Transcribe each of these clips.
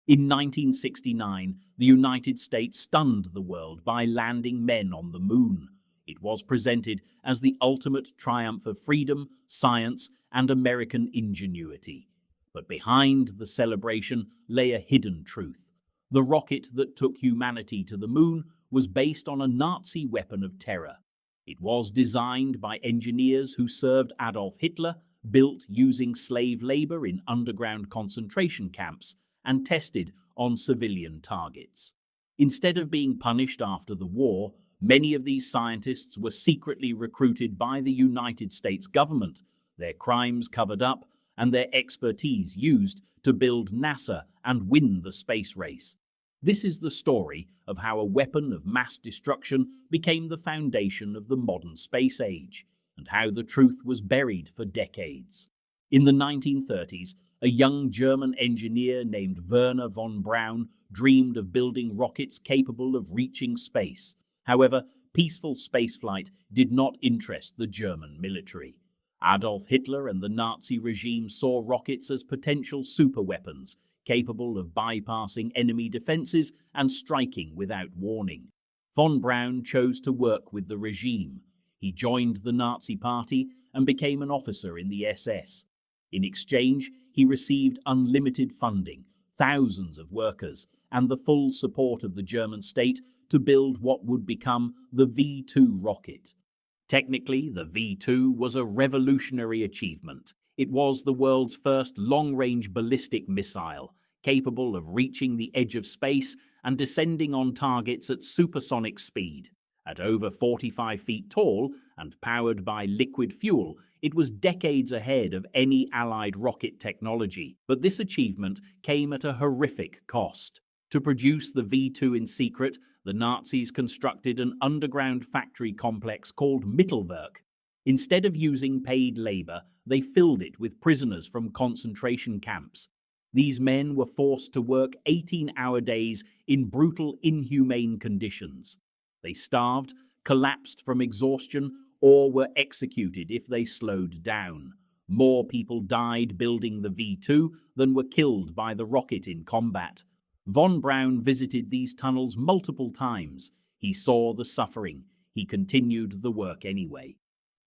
In 1969, the United States stunned the world by landing men on the moon. It was presented as the ultimate triumph of freedom, science, and American ingenuity. But behind the celebration lay a hidden truth. The rocket that took humanity to the moon was based on a Nazi weapon of terror. It was designed by engineers who served Adolf Hitler, built using slave labor in underground concentration camps, and tested on civilian targets. Instead of being punished after the war, many of these scientists were secretly recruited by the United States government, their crimes covered up, and their expertise used to build NASA and win the space race. This is the story of how a weapon of mass destruction became the foundation of the modern space age, and how the truth was buried for decades. In the 1930s, a young German engineer named Wernher von Braun dreamed of building rockets capable of reaching space. However, peaceful spaceflight did not interest the German military. Adolf Hitler and the Nazi regime saw rockets as potential superweapons, capable of bypassing enemy defenses and striking without warning. Von Braun chose to work with the regime. He joined the Nazi Party and became an officer in the SS. In exchange, he received unlimited funding, thousands of workers, and the full support of the German state to build what would become the V-2 rocket. Technically, the V-2 was a revolutionary achievement. It was the world's first long-range ballistic missile, capable of reaching the edge of space and descending on targets at supersonic speed. At over 45 feet tall and powered by liquid fuel, it was decades ahead of any Allied rocket technology. But this achievement came at a horrific cost. To produce the V-2 in secret, the Nazis constructed an underground factory complex called Mittelwerk. Instead of using paid labor, they filled it with prisoners from concentration camps. These men were forced to work 18-hour days in brutal, inhumane conditions. They starved, collapsed from exhaustion, or were executed if they slowed down. More people died building the V-2 than were killed by the rocket in combat. Von Braun visited these tunnels multiple times. He saw the suffering. He continued the work anyway.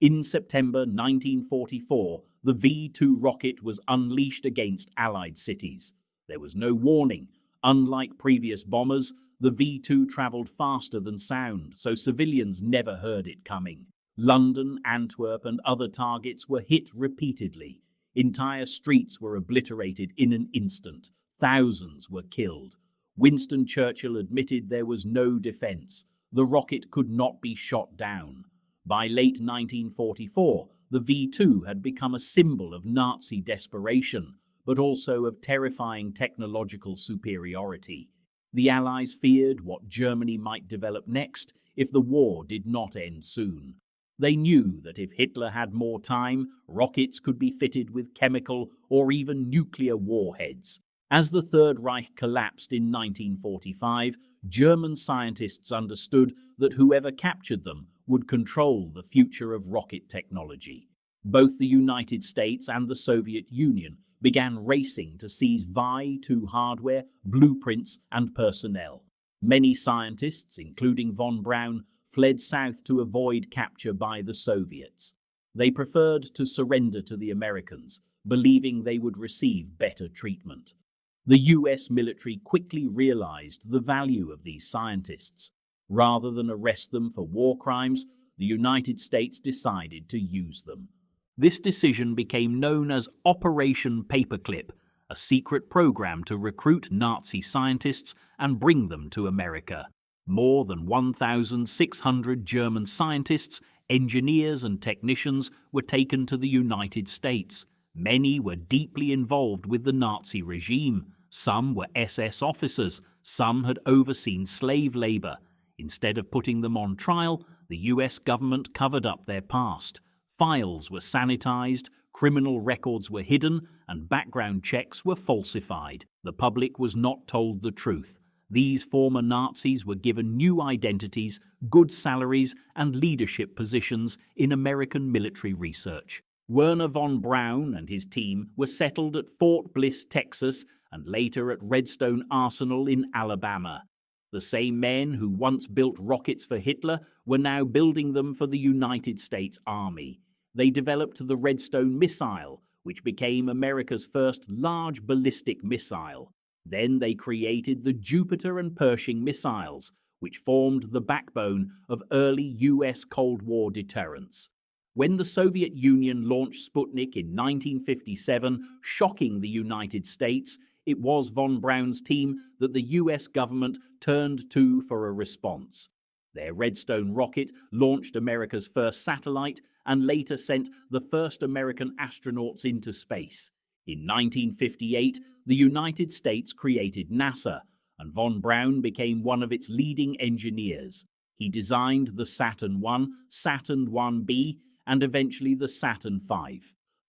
In September 1944, the V-2 rocket was unleashed against Allied cities. There was no warning. Unlike previous bombers, the V-2 traveled faster than sound, so civilians never heard it coming. London, Antwerp, and other targets were hit repeatedly. Entire streets were obliterated in an instant. Thousands were killed. Winston Churchill admitted there was no defense. The rocket could not be shot down. By late 1944, the V-2 had become a symbol of Nazi desperation, but also of terrifying technological superiority. The Allies feared what Germany might develop next if the war did not end soon. They knew that if Hitler had more time, rockets could be fitted with chemical or even nuclear warheads. As the Third Reich collapsed in 1945, German scientists understood that whoever captured them would control the future of rocket technology. Both the United States and the Soviet Union began racing to seize V-2 hardware, blueprints, and personnel. Many scientists, including von Braun, fled south to avoid capture by the Soviets. They preferred to surrender to the Americans, believing they would receive better treatment. The US military quickly realized the value of these scientists. Rather than arrest them for war crimes, the United States decided to use them. This decision became known as Operation Paperclip, a secret program to recruit Nazi scientists and bring them to America. More than 1,600 German scientists, engineers, and technicians were taken to the United States. Many were deeply involved with the Nazi regime. Some were SS officers. Some had overseen slave labor. Instead of putting them on trial, the US government covered up their past. Files were sanitized, criminal records were hidden, and background checks were falsified. The public was not told the truth. These former Nazis were given new identities, good salaries, and leadership positions in American military research. Wernher von Braun and his team were settled at Fort Bliss, Texas, and later at Redstone Arsenal in Alabama. The same men who once built rockets for Hitler were now building them for the United States Army. They developed the Redstone missile, which became America's first large ballistic missile. Then they created the Jupiter and Pershing missiles, which formed the backbone of early US Cold War deterrence. When the Soviet Union launched Sputnik in 1957, shocking the United States, it was von Braun's team that the US government turned to for a response. Their Redstone rocket launched America's first satellite and later sent the first American astronauts into space. In 1958, the United States created NASA, and von Braun became one of its leading engineers. He designed the Saturn I, Saturn 1B, and eventually the Saturn V,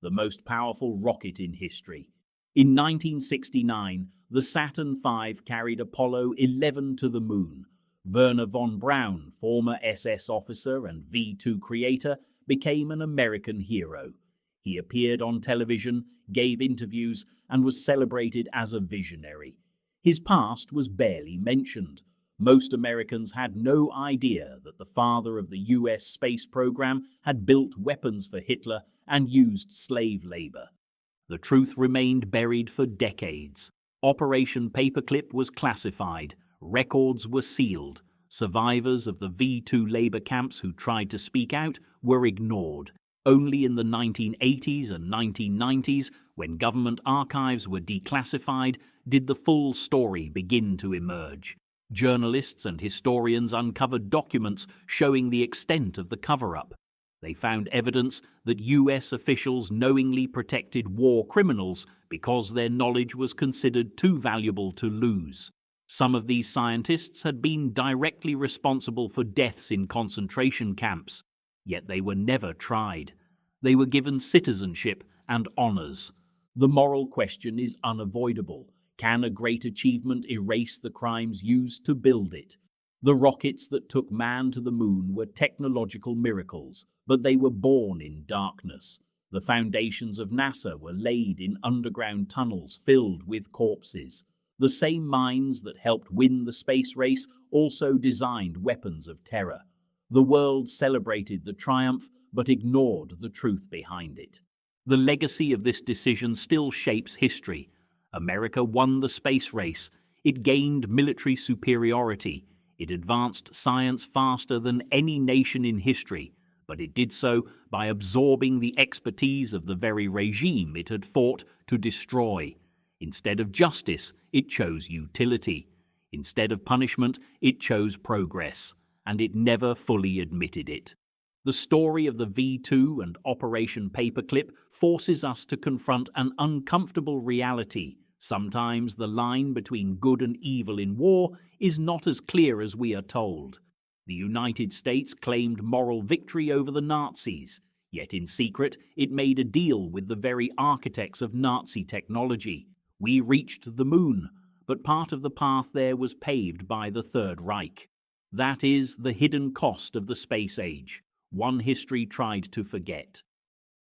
the most powerful rocket in history. In 1969, the Saturn V carried Apollo 11 to the moon. Wernher von Braun, former SS officer and V2 creator, became an American hero. He appeared on television, gave interviews, and was celebrated as a visionary. His past was barely mentioned. Most Americans had no idea that the father of the US space program had built weapons for Hitler and used slave labor. The truth remained buried for decades. Operation Paperclip was classified. Records were sealed. Survivors of the V2 labor camps who tried to speak out were ignored. Only in the 1980s and 1990s, when government archives were declassified, did the full story begin to emerge. Journalists and historians uncovered documents showing the extent of the cover-up. They found evidence that US officials knowingly protected war criminals because their knowledge was considered too valuable to lose. Some of these scientists had been directly responsible for deaths in concentration camps, yet they were never tried. They were given citizenship and honors. The moral question is unavoidable. Can a great achievement erase the crimes used to build it? The rockets that took man to the moon were technological miracles, but they were born in darkness. The foundations of NASA were laid in underground tunnels filled with corpses. The same minds that helped win the space race also designed weapons of terror. The world celebrated the triumph, but ignored the truth behind it. The legacy of this decision still shapes history. America won the space race. It gained military superiority. It advanced science faster than any nation in history, but it did so by absorbing the expertise of the very regime it had fought to destroy. Instead of justice, it chose utility. Instead of punishment, it chose progress, and it never fully admitted it. The story of the V2 and Operation Paperclip forces us to confront an uncomfortable reality. Sometimes the line between good and evil in war is not as clear as we are told. The United States claimed moral victory over the Nazis, yet in secret it made a deal with the very architects of Nazi technology. We reached the moon, but part of the path there was paved by the Third Reich. That is the hidden cost of the space age, one history tried to forget.